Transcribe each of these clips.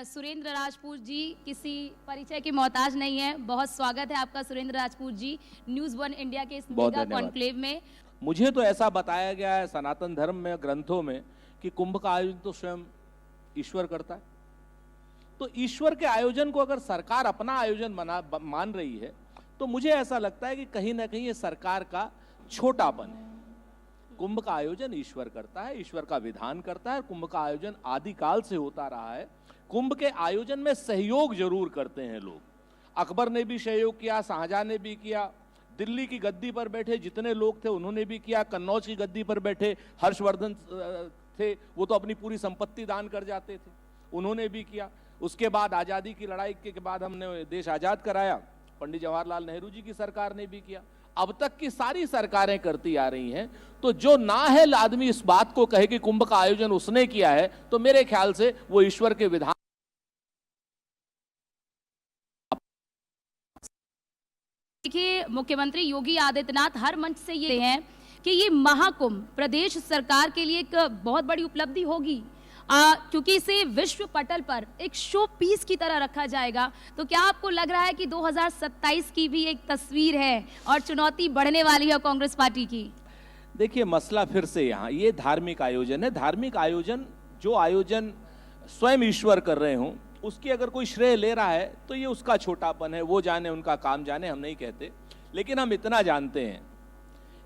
सुरेंद्र राजपूत जी किसी परिचय के मोहताज नहीं है। बहुत स्वागत है आपका सुरेंद्र राजपूत जी न्यूज़ 1 इंडिया के इस मेगा कॉन्क्लेव में। मुझे तो ऐसा बताया गया है सनातन धर्म में, ग्रंथों में, कि कुंभ का आयोजन तो स्वयं ईश्वर करता है। तो ईश्वर के आयोजन को अगर सरकार अपना आयोजन मान रही है तो मुझे ऐसा लगता है कि कहीं ना कहीं ये सरकार का छोटापन है। कुंभ का आयोजन ईश्वर करता है, ईश्वर का विधान करता है। कुंभ का आयोजन आदिकाल से होता रहा है। कुंभ के आयोजन में सहयोग जरूर करते हैं लोग। अकबर ने भी सहयोग किया, शाहजहां ने भी किया, दिल्ली की गद्दी पर बैठे जितने लोग थे उन्होंने भी किया, कन्नौज की गद्दी पर बैठे हर्षवर्धन थे, वो तो अपनी पूरी संपत्ति दान कर जाते थे, उन्होंने भी किया। उसके बाद आज़ादी की लड़ाई के बाद हमने देश आज़ाद कराया, पंडित जवाहरलाल नेहरू जी की सरकार ने भी किया। अब तक की सारी सरकारें करती आ रही हैं। तो जो नाअहल आदमी इस बात को कहे कि कुंभ का आयोजन उसने किया है, तो मेरे ख्याल से वो ईश्वर के विधान। देखिए, मुख्यमंत्री योगी आदित्यनाथ हर मंच से ये हैं कि ये महाकुंभ प्रदेश सरकार के लिए एक बहुत बड़ी उपलब्धि होगी, क्योंकि इसे विश्व पटल पर एक शो पीस की तरह रखा जाएगा। तो क्या आपको लग रहा है कि 2027 की भी एक तस्वीर है और चुनौती बढ़ने वाली है कांग्रेस पार्टी की? देखिए, मसला फिर से यहाँ ये धार्मिक आयोजन है। धार्मिक आयोजन, जो आयोजन स्वयं ईश्वर कर रहे हों, उसकी अगर कोई श्रेय ले रहा है तो ये उसका छोटापन है, वो जाने, उनका काम जाने, हम नहीं कहते। लेकिन हम इतना जानते हैं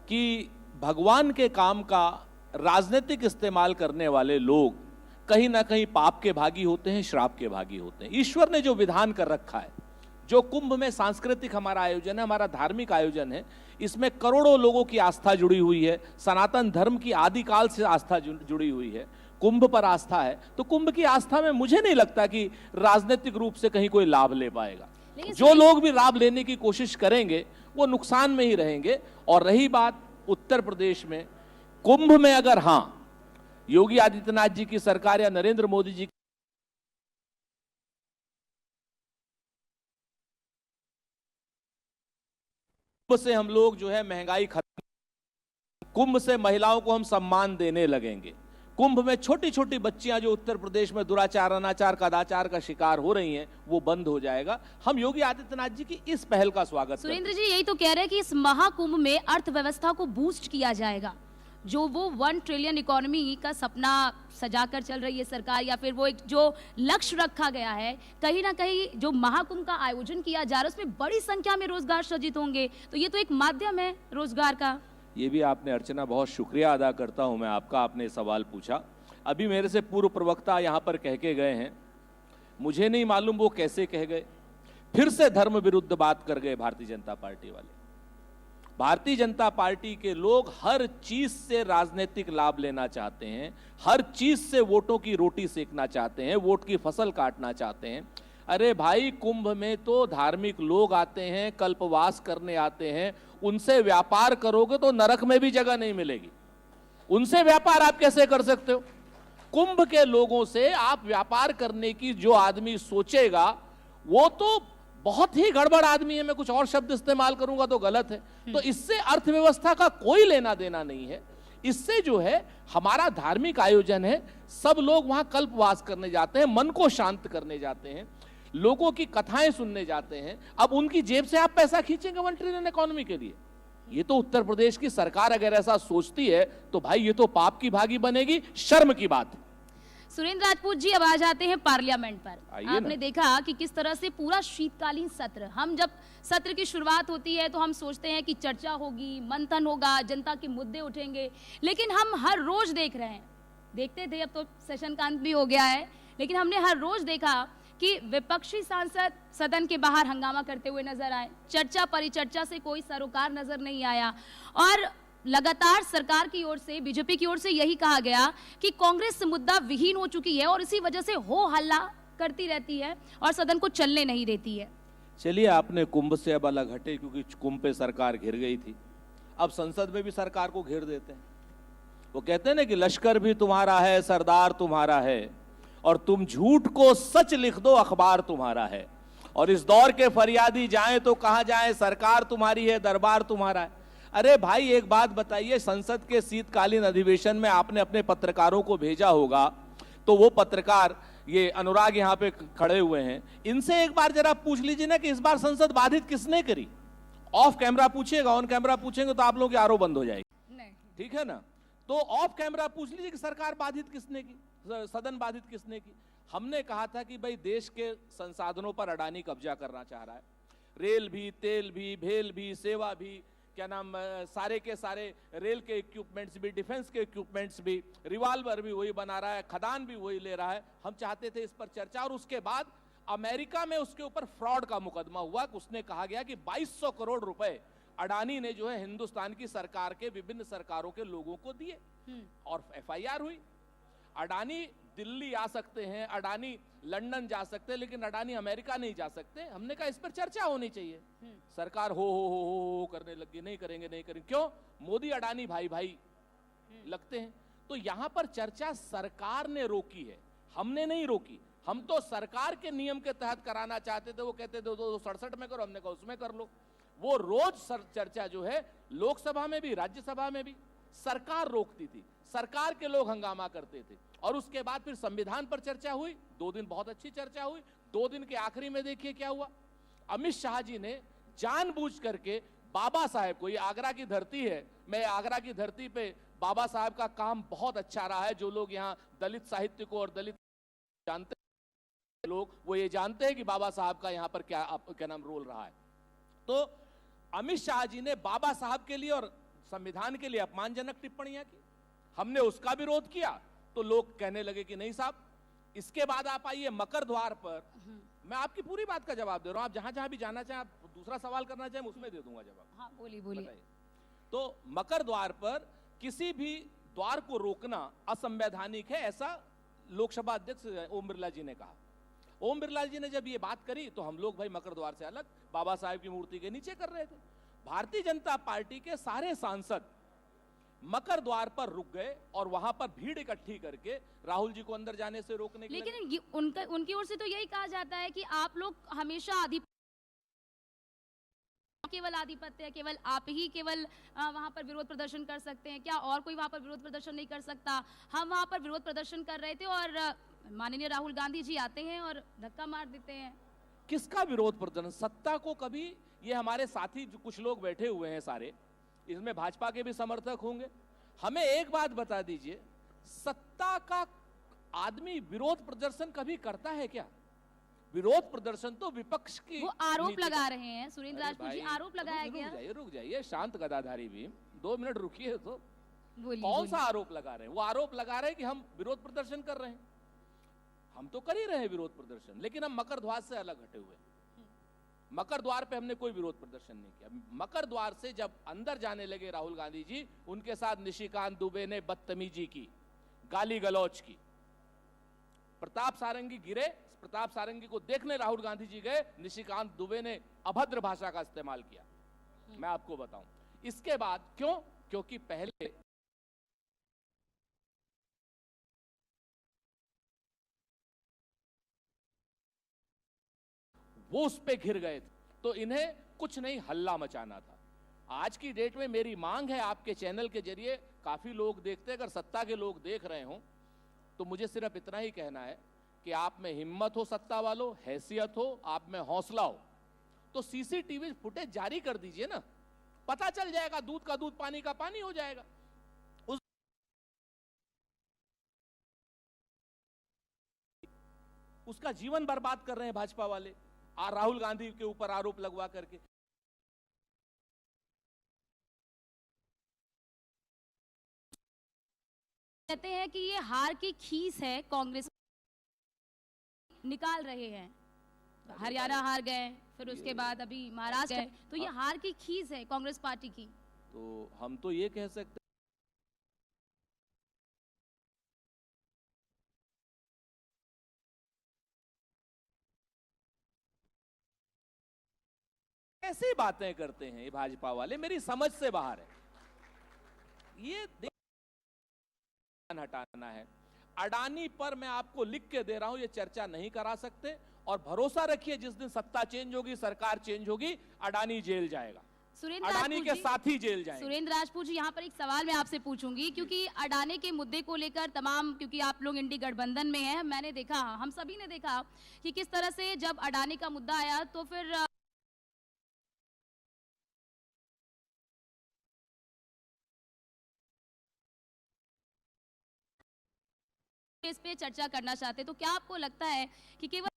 कि भगवान के काम का राजनीतिक इस्तेमाल करने वाले लोग कहीं ना कहीं पाप के भागी होते हैं, श्राप के भागी होते हैं। ईश्वर ने जो विधान कर रखा है, जो कुंभ में सांस्कृतिक हमारा आयोजन है, हमारा धार्मिक आयोजन है, इसमें करोड़ों लोगों की आस्था जुड़ी हुई है। सनातन धर्म की आदिकाल से आस्था जुड़ी हुई है, कुंभ पर आस्था है। तो कुंभ की आस्था में मुझे नहीं लगता कि राजनीतिक रूप से कहीं कोई लाभ ले पाएगा। जो लोग भी लाभ लेने की कोशिश करेंगे वो नुकसान में ही रहेंगे। और रही बात उत्तर प्रदेश में, कुंभ में अगर हाँ योगी आदित्यनाथ जी की सरकार या नरेंद्र मोदी जी कुंभ से हम लोग जो है महंगाई खत्म, कुंभ से महिलाओं को हम सम्मान देने लगेंगे, कुंभ में छोटी छोटी बच्चियां जो उत्तर प्रदेश में दुराचार, अनाचार, कदाचार का शिकार हो रही हैं, वो बंद हो जाएगा। हम योगी आदित्यनाथ जी की इस पहल का स्वागत सुरेंद्र जी यही तो कह रहे हैं कि इस महाकुंभ में अर्थव्यवस्था को बूस्ट किया जाएगा। जो वो 1 ट्रिलियन इकोनॉमी का सपना सजाकर चल रही है सरकार, या फिर वो एक जो लक्ष्य रखा गया है, कहीं ना कहीं जो महाकुंभ का आयोजन किया जा रहा है उसमें बड़ी संख्या में रोजगार सृजित होंगे। तो ये तो एक माध्यम है रोजगार का। ये भी आपने, अर्चना, बहुत शुक्रिया अदा करता हूं मैं आपका, आपने सवाल पूछा। अभी मेरे से पूर्व प्रवक्ता यहां पर कह के गए हैं, मुझे नहीं मालूम वो कैसे कह गए, फिर से धर्म विरुद्ध बात कर गए भारतीय जनता पार्टी वाले। भारतीय जनता पार्टी के लोग हर चीज से राजनीतिक लाभ लेना चाहते हैं, हर चीज से वोटों की रोटी सेकना चाहते हैं, वोट की फसल काटना चाहते हैं। अरे भाई, कुंभ में तो धार्मिक लोग आते हैं, कल्पवास करने आते हैं। उनसे व्यापार करोगे तो नरक में भी जगह नहीं मिलेगी। उनसे व्यापार आप कैसे कर सकते हो? कुंभ के लोगों से आप व्यापार करने की जो आदमी सोचेगा वो तो बहुत ही गड़बड़ आदमी है। मैं कुछ और शब्द इस्तेमाल करूंगा तो गलत है। तो इससे अर्थव्यवस्था का कोई लेना देना नहीं है। इससे जो है हमारा धार्मिक आयोजन है, सब लोग वहां कल्पवास करने जाते हैं, मन को शांत करने जाते हैं, लोगों की कथाएं सुनने जाते हैं। अब उनकी जेब से आप पैसा खींचेंगे 1 ट्रिलियन इकोनॉमी के लिए? ये तो उत्तर प्रदेश की सरकार अगर ऐसा सोचती है तो भाई ये तो पाप की भागी बनेगी, शर्म की बात है। सुरेंद्र राजपूत जी, अब आ जाते हैं पार्लियामेंट पर। आपने देखा कि किस तरह से पूरा शीतकालीन सत्र, हम जब सत्र की शुरुआत होती है तो हम सोचते हैं कि चर्चा होगी, मंथन होगा, जनता के मुद्दे उठेंगे, लेकिन हम हर रोज देख रहे हैं, देखते थे, अब तो सेशन का अंत भी हो गया है, लेकिन हमने हर रोज देखा कि विपक्षी सांसद सदन के बाहर हंगामा करते हुए नजर आए। चर्चा परिचर्चा से कोई सरोकार नजर नहीं आया और लगातार सरकार की ओर से, बीजेपी की ओर से यही कहा गया कि कांग्रेस मुद्दा विहीन हो चुकी है और इसी वजह से हो हल्ला करती रहती है और सदन को चलने नहीं देती है। चलिए, आपने कुंभ से अब अलग हटे, क्योंकि कुंभ पे सरकार घिर गई थी। अब संसद में भी सरकार को घेर देते हैं। वो कहते हैं ना कि लश्कर भी तुम्हारा है, सरदार तुम्हारा है, और तुम झूठ को सच लिख दो, अखबार तुम्हारा है। और इस दौर के फरियादी जाएं तो कहां जाएं, सरकार तुम्हारी है, दरबार तुम्हारा है। अरे भाई, एक बात बताइए, संसद के शीतकालीन अधिवेशन में आपने अपने पत्रकारों को भेजा होगा, तो वो पत्रकार ये अनुराग यहाँ पे खड़े हुए हैं, इनसे एक बार जरा पूछ लीजिए ना कि इस बार संसद बाधित किसने करी। ऑफ कैमरा पूछिएगा, ऑन कैमरा पूछेंगे तो आप लोगों की आरो बंद हो जाएगी, ठीक है ना। तो ऑफ कैमरा पूछ लीजिए कि सरकार बाधित किसने की, सदन बाधित किसने की। हमने कहा था कि भाई देश के संसाधनों पर अडानी कब्जा करना चाह रहा है, रेल भी, तेल भी, भेल भी, सेवा भी, क्या नाम, सारे के सारे रेल के इक्विपमेंट्स भी, डिफेंस के इक्विपमेंट्स भी, रिवाल्वर भी वही बना रहा है, खदान भी वही ले रहा है। हम चाहते थे इस पर चर्चा। और उसके बाद अमेरिका में उसके ऊपर फ्रॉड का मुकदमा हुआ। उसने कहा गया कि 2200 करोड़ रुपए अडानी ने जो है हिंदुस्तान की सरकार के विभिन्न सरकारों के लोगों को दिए, और एफआईआर हुई। अडानी दिल्ली आ सकते हैं, अडानी लंदन जा सकते हैं, लेकिन अडानी अमेरिका नहीं जा सकते। हमने कहा इस पर चर्चा होनी चाहिए। सरकार हो करने लगी, नहीं करेंगे नहीं करेंगे। क्यों? मोदी अडानी भाई भाई लगते हैं। तो यहां पर चर्चा सरकार ने रोकी है, हमने नहीं रोकी। हम तो सरकार के नियम के तहत कराना चाहते थे, वो कहते थे 267 में करो, हमने कहा उसमें कर लो। वो रोज चर्चा जो है लोकसभा में भी, राज्यसभा में भी सरकार रोकती थी, सरकार के लोग हंगामा करते थे। और उसके बाद फिर संविधान पर चर्चा हुई, 2 दिन बहुत अच्छी चर्चा हुई। 2 दिन के आखिरी में देखिए क्या हुआ। अमित शाह जी ने जानबूझ करके बाबा साहेब को, ये आगरा की धरती है, मैं आगरा की धरती पे बाबा साहेब का काम बहुत अच्छा रहा है। जो लोग यहाँ दलित साहित्य को और दलित जानते हैं लोग, वो ये जानते हैं कि बाबा साहब का यहाँ पर क्या नाम रोल रहा है। तो अमित शाह जी ने बाबा साहब के लिए और संविधान के लिए अपमानजनक टिप्पणियां की। हमने उसका विरोध किया तो लोग कहने लगे कि नहीं साहब। इसके बाद आप आइए मकर द्वार पर, मैं आपकी पूरी बात का जवाब दे रहा हूं। आप जहां जहां भी जाना चाहें, आप दूसरा सवाल करना चाहें, उसमें दे दूंगा जवाब। हाँ, बोलिए। तो मकर द्वार पर किसी भी द्वार को रोकना असंवैधानिक है, ऐसा लोकसभा अध्यक्ष ओम बिरला जी ने कहा। ओम बिरला जी ने जब ये बात करी तो हम लोग भाई मकर द्वार से अलग बाबा साहेब की मूर्ति के नीचे कर रहे थे। भारतीय जनता पार्टी के सारे सांसद मकर द्वार पर रुक गए और वहां पर भीड़ इकट्ठी करके राहुल जी को अंदर जाने से रोकने के लिए। लेकिन उनकी ओर से तो यही कहा जाता है कि आप लोग हमेशा केवल आधिपत्य है, केवल आप ही केवल वहां पर विरोध प्रदर्शन कर सकते हैं। क्या और कोई वहां पर विरोध प्रदर्शन नहीं कर सकता? हम वहां पर विरोध प्रदर्शन कर रहे थे और माननीय राहुल गांधी जी आते हैं और धक्का मार देते हैं। किसका विरोध प्रदर्शन? सत्ता को कभी, ये हमारे साथी जो कुछ लोग बैठे हुए हैं सारे, इसमें भाजपा के भी समर्थक होंगे। हमें एक बात बता दीजिए, सत्ता का आदमी विरोध प्रदर्शन कभी करता है क्या? विरोध प्रदर्शन तो विपक्ष की, वो आरोप लगा रहे हैं सुरेंद्र राजपूत जी, आरोप लगाया गया। रुक जाइए शांत गदाधारी भी 2 मिनट रुकिए। तो कौन सा आरोप लगा रहे हैं? वो आरोप लगा रहे हैं कि हम विरोध प्रदर्शन कर रहे हैं। हम तो कर ही रहे हैं विरोध प्रदर्शन, लेकिन हम मकर द्वार से अलग हटे हुए। मकर द्वार पे हमने कोई विरोध प्रदर्शन नहीं किया। मकर द्वार से जब अंदर जाने लगे राहुल गांधी जी, उनके साथ निशिकांत दुबे ने बदतमीजी की, गाली गलौज की। प्रताप सारंगी गिरे, प्रताप सारंगी को देखने राहुल गांधी जी गए, निशिकांत दुबे ने अभद्र भाषा का इस्तेमाल किया। मैं आपको बताऊं इसके बाद क्यों? क्योंकि पहले वो उस पे घिर गए थे, तो इन्हें कुछ नहीं हल्ला मचाना था। आज की डेट में मेरी मांग है, आपके चैनल के जरिए काफी लोग देखते हैं, अगर सत्ता के लोग देख रहे हो तो मुझे सिर्फ इतना ही कहना है कि आप में हिम्मत हो, सत्ता वालों, हैसियत हो, आप में हौसला हो, तो सीसीटीवी फुटेज जारी कर दीजिए ना। पता चल जाएगा, दूध का दूध पानी का पानी हो जाएगा। उसका जीवन बर्बाद कर रहे हैं भाजपा वाले, राहुल गांधी के ऊपर आरोप लगवा करके। कहते हैं कि ये हार की खीस है, कांग्रेस निकाल रहे हैं। हरियाणा हार गए, फिर उसके बाद अभी महाराष्ट्र गए, तो ये हार की खीस है कांग्रेस पार्टी की। तो हम तो ये कह सकते ऐसी बातें करते हैं ये भाजपा वाले, मेरी समझ से बाहर है। ये हटाना है। अडानी पर मैं आपको लिख के दे रहा हूं, ये चर्चा नहीं करा सकते। और भरोसा रखिए, जिस दिन सत्ता चेंज होगी, सरकार चेंज होगी, अडानी जेल जाएगा। अडानी के साथी जेल जाएंगे। सुरेंद्र राजपूत जी, यहाँ पर एक सवाल मैं आपसे पूछूंगी, क्योंकि अडानी के मुद्दे को लेकर तमाम, क्योंकि आप लोग इंडी गठबंधन में हैं, मैंने देखा, हम सभी ने देखा कि किस तरह से जब अडानी का मुद्दा आया तो फिर इस पे चर्चा करना चाहते, तो क्या आपको लगता है कि केवल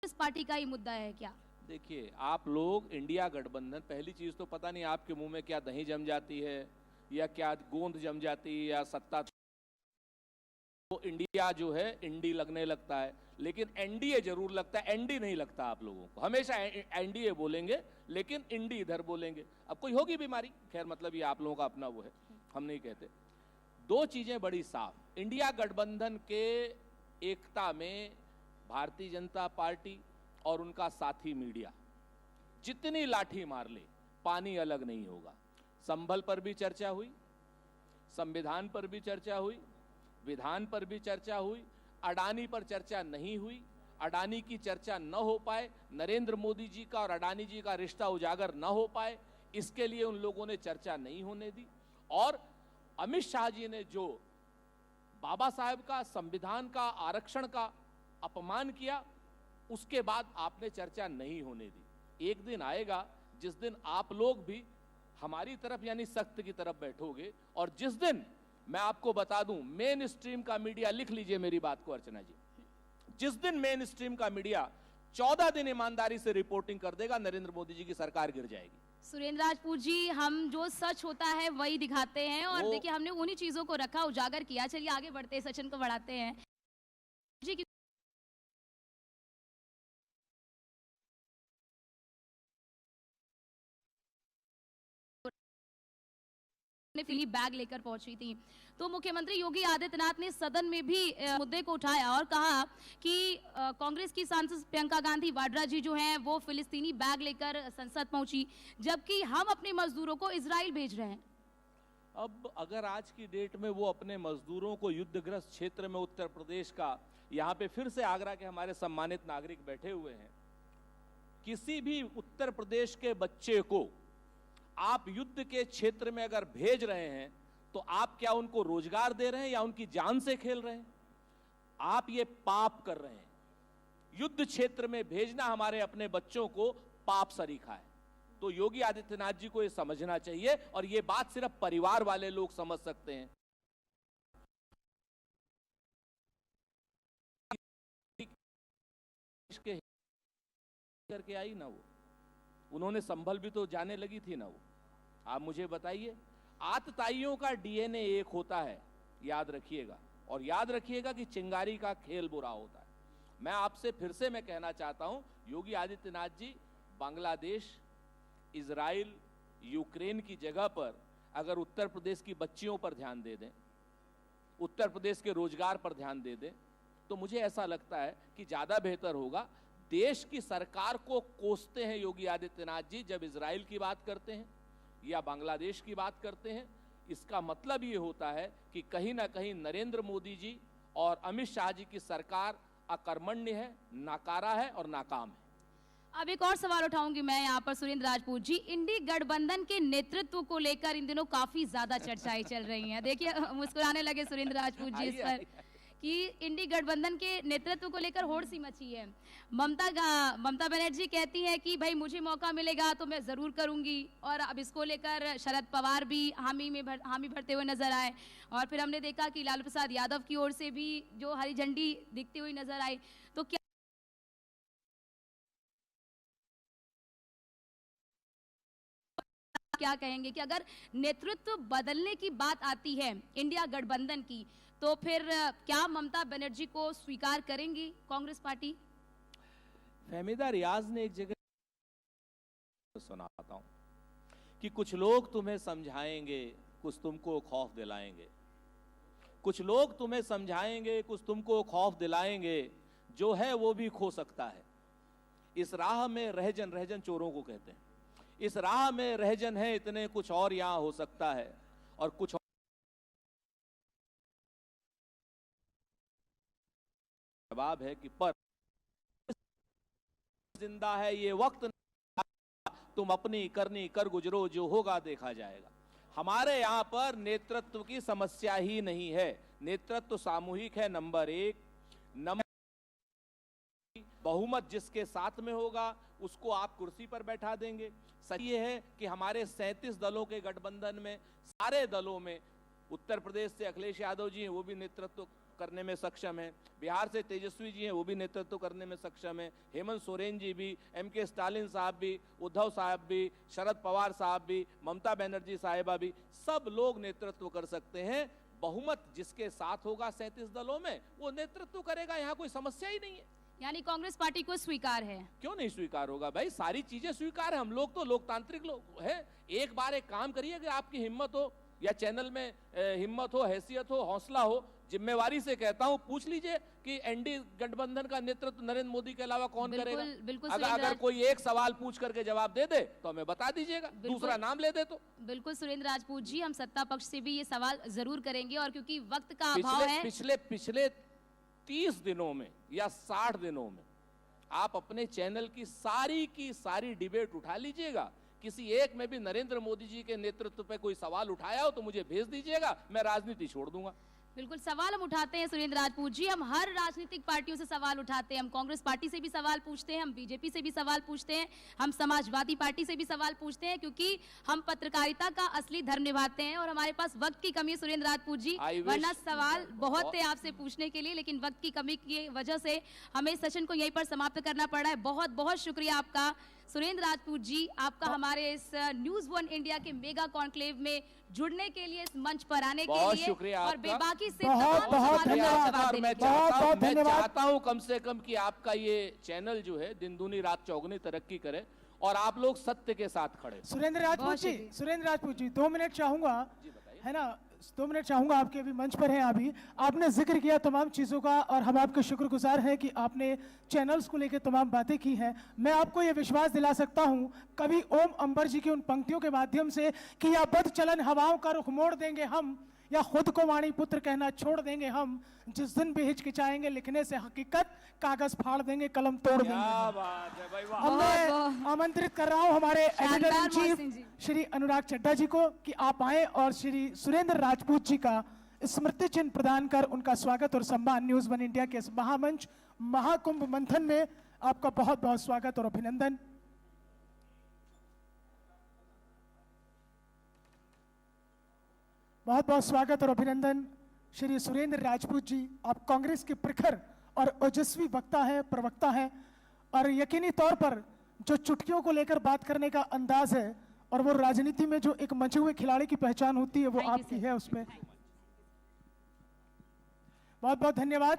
इस पार्टी का ही मुद्दा है क्या? देखिए, आप लोग इंडिया गठबंधन, पहली चीज तो पता नहीं आपके मुंह में क्या दही जम जाती है या क्या गोंद जम जाती है या सत्ता, तो इंडिया जो है इंडी लगने लगता है, लेकिन एनडीए जरूर लगता है, एनडी नहीं लगता आप लोगों को। हमेशा एनडीए बोलेंगे लेकिन इंडी इधर बोलेंगे। अब कोई होगी बीमारी, खैर मतलब ये आप लोगों का अपना वो है, हम नहीं कहते। दो चीजें बड़ी साफ, इंडिया गठबंधन के एकता में भारतीय जनता पार्टी और उनका साथी मीडिया जितनी लाठी मार ले पानी अलग नहीं होगा। संभल पर भी चर्चा हुई, संविधान पर भी चर्चा हुई, विधान पर भी चर्चा हुई, अडानी पर चर्चा नहीं हुई। अडानी की चर्चा न हो पाए, नरेंद्र मोदी जी का और अडानी जी का रिश्ता उजागर न हो पाए, इसके लिए उन लोगों ने चर्चा नहीं होने दी। और अमित शाह जी ने जो बाबा साहेब का, संविधान का, आरक्षण का अपमान किया, उसके बाद आपने चर्चा नहीं होने दी। एक दिन आएगा जिस दिन आप लोग भी हमारी तरफ यानी सख्त की तरफ बैठोगे, और जिस दिन मैं आपको बता दूं, मेन स्ट्रीम का मीडिया, लिख लीजिए मेरी बात को अर्चना जी, जिस दिन मेन स्ट्रीम का मीडिया 14 दिन ईमानदारी से रिपोर्टिंग कर देगा, नरेंद्र मोदी जी की सरकार गिर जाएगी। सुरेंद्र राजपूत जी, हम जो सच होता है वही दिखाते हैं, और देखिए हमने उन्हीं चीजों को रखा, उजागर किया। चलिए आगे बढ़ते हैं, सचिन को बढ़ाते हैं जी। फिलिप बैग लेकर पहुंची थी, तो मुख्यमंत्री योगी आदित्यनाथ ने सदन में भी मुद्दे को उठाया और कहा कि कांग्रेस की सांसद प्रियंका गांधी वाड्रा जी जो हैं वो फिलिस्तीनी बैग लेकर संसद पहुंची, जबकि हम अपने मजदूरों को इजराइल भेज रहे हैं। अब अगर आज की डेट में वो अपने मजदूरों को युद्धग्रस्त क्षेत्र में उत्तर प्रदेश का, यहाँ पे फिर से आगरा के हमारे सम्मानित नागरिक बैठे हुए हैं, किसी भी उत्तर प्रदेश के बच्चे को आप युद्ध के क्षेत्र में अगर भेज रहे हैं तो आप क्या उनको रोजगार दे रहे हैं या उनकी जान से खेल रहे हैं? आप ये पाप कर रहे हैं। युद्ध क्षेत्र में भेजना हमारे अपने बच्चों को पाप सरीखा है। तो योगी आदित्यनाथ जी को ये समझना चाहिए, और ये बात सिर्फ परिवार वाले लोग समझ सकते हैं। करके आई ना वो, उन्होंने संभल भी तो जाने लगी थी ना वो। आप मुझे बताइए, आतताइयों का डीएनए एक होता है, याद रखिएगा, और याद रखिएगा कि चिंगारी का खेल बुरा होता है। मैं आपसे फिर से मैं कहना चाहता हूं, योगी आदित्यनाथ जी बांग्लादेश, इजराइल, यूक्रेन की जगह पर अगर उत्तर प्रदेश की बच्चियों पर ध्यान दे दें, उत्तर प्रदेश के रोजगार पर ध्यान दे दें, तो मुझे ऐसा लगता है कि ज्यादा बेहतर होगा। देश की सरकार को कोसते हैं योगी आदित्यनाथ जी जब इजराइल की बात करते हैं या बांग्लादेश की बात करते हैं। इसका मतलब ये होता है कि कहीं ना कहीं नरेंद्र मोदी जी और अमित शाह जी की सरकार अकर्मण्य है, नाकारा है और नाकाम है। अब एक और सवाल उठाऊंगी मैं यहाँ पर सुरेंद्र राजपूत जी, इंडी गठबंधन के नेतृत्व को लेकर इन दिनों काफी ज्यादा चर्चाएं चल रही हैं। देखिए मुस्कुराने लगे सुरेंद्र राजपूत जी इस पर कि इंडी गठबंधन के नेतृत्व को लेकर होड़ सी मची है। ममता बनर्जी कहती हैं कि भाई मुझे मौका मिलेगा तो मैं जरूर करूंगी, और अब इसको लेकर शरद पवार भी हामी भरते हुए नजर आए, और फिर हमने देखा कि लालू प्रसाद यादव की ओर से भी जो हरी झंडी दिखती हुई नजर आई। तो क्या कहेंगे कि अगर नेतृत्व बदलने की बात आती है इंडिया गठबंधन की, तो फिर क्या ममता बनर्जी को स्वीकार करेंगी कांग्रेस पार्टी? फहमीदा रियाज ने एक जगह सुनाता हूं कि कुछ लोग तुम्हें समझाएंगे, कुछ तुमको खौफ दिलाएंगे। कुछ लोग तुम्हें समझाएंगे, कुछ तुमको खौफ दिलाएंगे, जो है वो भी खो सकता है। इस राह में रहजन चोरों को कहते हैं। इस राह में रहजन है इतने, कुछ और यहां हो सकता है, और कुछ जवाब है कि पर जिंदा है ये वक्त तुम अपनी करनी कर गुजरो, जो होगा देखा जाएगा। हमारे यहां पर नेतृत्व की समस्या ही नहीं है। नेतृत्व सामूहिक है, नंबर एक। नंबर बहुमत जिसके साथ में होगा उसको आप कुर्सी पर बैठा देंगे। सही ये है कि हमारे 37 दलों के गठबंधन में सारे दलों में उत्तर प्रदेश से अखिलेश यादव जी हैं, वो भी नेतृत्व करने में सक्षम है। बिहार से तेजस्वी जी हैं, वो भी नेतृत्व करने में सक्षम है। हेमंत सोरेन जी भी, एमके स्टालिन साहब भी, उद्धव साहब भी, शरद पवार साहब भी, ममता बनर्जी साहिबा भी, सब लोग नेतृत्व कर सकते हैं। बहुमत जिसके साथ होगा 37 दलों में वो नेतृत्व करेगा, यहाँ कोई समस्या ही नहीं है। यानी कांग्रेस पार्टी को स्वीकार है? क्यों नहीं स्वीकार होगा भाई, सारी चीजें स्वीकार है। हम लोग तो लोकतांत्रिक लोग हैं। एक बार एक काम करिए, अगर आपकी हिम्मत हो या चैनल में हिम्मत हो, हैसियत हो, हौसला हो, जिम्मेवारी से कहता हूं, पूछ लीजिए कि एनडीए गठबंधन का नेतृत्व नरेंद्र मोदी के अलावा कौन करेगा। बिल्कुल अगर कोई एक सवाल पूछ करके जवाब दे दे तो हमें बता दीजिएगा, दूसरा नाम ले दे तो। बिल्कुल सुरेंद्र राजपूत जी, हम सत्ता पक्ष से भी ये सवाल जरूर करेंगे, और क्योंकि वक्त का अभाव है, पिछले 30 दिनों में या 60 दिनों में आप अपने चैनल की सारी डिबेट उठा लीजिएगा। किसी एक में भी नरेंद्र मोदी जी के नेतृत्व पे कोई सवाल उठाया हो तो मुझे भेज दीजिएगा, मैं राजनीति छोड़ दूंगा। बिल्कुल सवाल हम उठाते हैं सुरेंद्र राजपूत जी, हम हर राजनीतिक पार्टियों से सवाल उठाते हैं। हम कांग्रेस पार्टी से भी सवाल पूछते हैं, हम बीजेपी से भी सवाल पूछते हैं, हम समाजवादी पार्टी से भी सवाल पूछते हैं, क्योंकि हम पत्रकारिता का असली धर्म निभाते हैं और हमारे पास वक्त की कमी है सुरेंद्र राजपूत जी, वरना सवाल बहुत थे आपसे पूछने के लिए, लेकिन वक्त की कमी की वजह से हमें इस सेशन को यहीं पर समाप्त करना पड़ा है। बहुत बहुत शुक्रिया आपका सुरेंद्र राजपूत जी, आपका हमारे इस न्यूज़ वन इंडिया के मेगा कॉन्क्लेव में जुड़ने के लिए, इस मंच पर आने के लिए, शुक्रिया और बेबाकी से बहुत धन्यवाद। मैं चाहता हूं कम से कम कि आपका ये चैनल जो है दिन दूनी रात चौगुनी तरक्की करे और आप लोग सत्य के साथ खड़े। सुरेंद्र राजपूत जी 2 मिनट चाहूंगा, है ना, 2 मिनट चाहूंगा, आपके अभी मंच पर हैं। अभी आपने जिक्र किया तमाम चीज़ों का और हम आपके शुक्रगुजार हैं कि आपने चैनल्स को लेकर तमाम बातें की हैं। मैं आपको ये विश्वास दिला सकता हूं, कभी ओम अंबर जी की उन पंक्तियों के माध्यम से कि या बद चलन हवाओं का रुख मोड़ देंगे हम, या खुद को वाणी पुत्र कहना छोड़ देंगे हम, जिस दिन भी हिचकिचाएंगे लिखने से हकीकत, कागज फाड़ देंगे, कलम तोड़ देंगे। क्या बात है भाई, वाह। अब मैं आमंत्रित कर रहा हूं हमारे editor in chief Shri Anurag Chadha जी को कि आप आए और श्री सुरेंद्र राजपूत जी का स्मृति चिन्ह प्रदान कर उनका स्वागत और सम्मान न्यूज़ वन इंडिया के इस महामंच महाकुंभ मंथन में आपका बहुत बहुत स्वागत और अभिनंदन। बहुत बहुत स्वागत और अभिनंदन श्री सुरेंद्र राजपूत जी। आप कांग्रेस के प्रखर और ओजस्वी वक्ता हैं, प्रवक्ता हैं, और यकीनी तौर पर जो चुटकियों को लेकर बात करने का अंदाज है और वो राजनीति में जो एक मंचे हुए खिलाड़ी की पहचान होती है वो आपकी है। उसमें बहुत बहुत धन्यवाद।